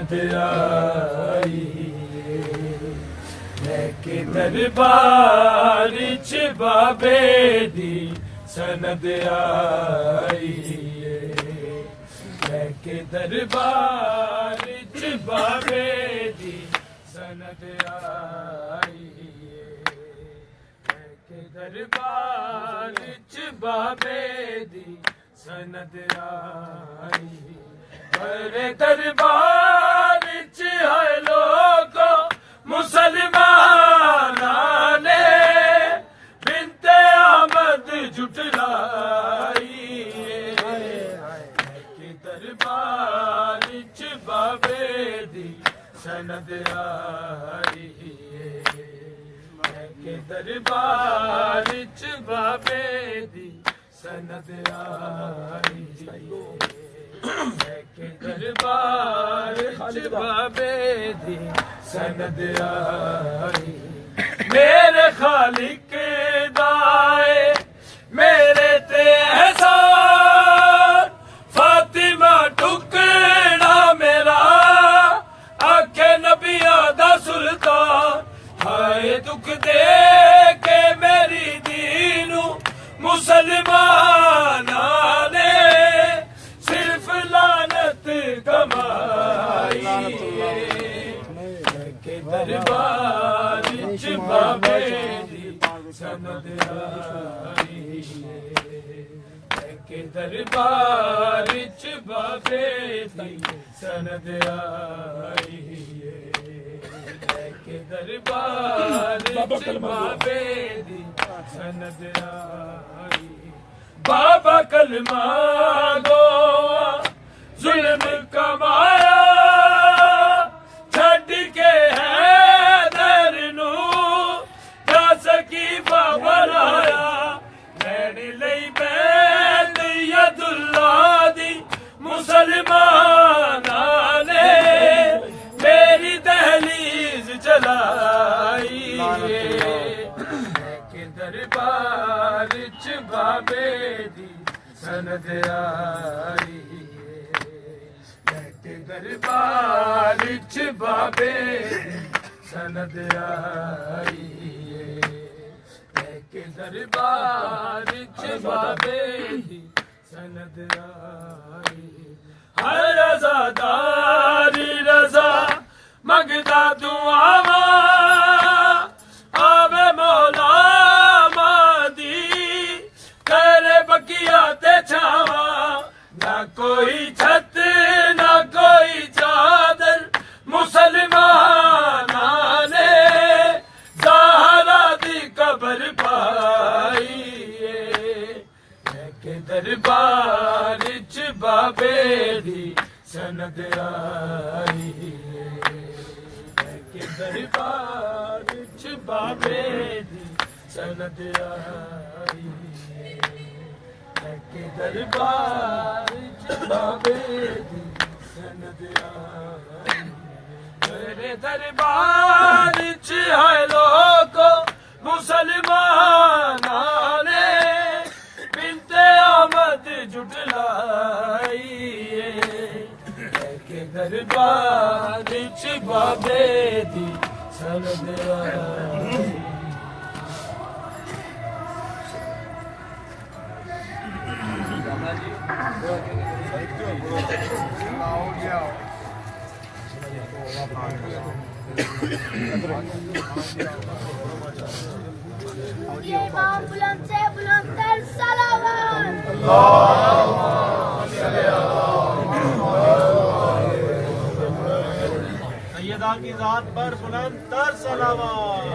सनद आई लेके दरबार च बाबे दी सनद आई लेके दरबार च बाबे दी सनद आई लेके दरबार च बाबे दी सनद आई बड़े दरबार च है लोगो मुसलमान ने बिनते अहमद जुटलाई के दरबार च बाबे दी सनद आई के दरबार च बाबे दी सनद आई के दरबार च बाबे दी सनद आई मेरे खालिक दाए मेरे ते एहसान फातिमा टुकड़ा मेरा आखे नबिया दा सुल्तान हाय दुख दे के मेरी दीनू मुसलमान ने सिर्फ लानत कमाई के दरबार च बाबे दी सनद आई के दरबार च बाबे दी सनद आई के दरबार च बाबे दी सनद आई बाबा कलमा गो जुल्म कमाया छड़ के है दर नू जा सकी बाबा लाया लैन लई बैत यदुल्ला दी मुसलमान ने मेरी दहलीज चलाई के दरबार च बाबे दी सनद आई के दरबार च बाबे दी सनद आई के दरबार च बाबे दी सनद आई हर रज़ादारी रज़ा मंगदा दुआवा आवे मौला मादी करे बकिया ते छावा ना कोई छत ना कोई चादर मुसलमान ने ज़हरा दी कब्र पाई के दरबार च बाबे दी सनद आई के दरबार च बाबे दी सनद आई के दरबार च बाबे दी सनद आई मेरे दरबार च है लोगो मुसलमान ने बिनते अहमद जुटलाई के दरबार च बाबे दी सनद आई इमाम बुलंद से बुलंदतर सलावत सैयदा की जात पर बुलंदतर सलावत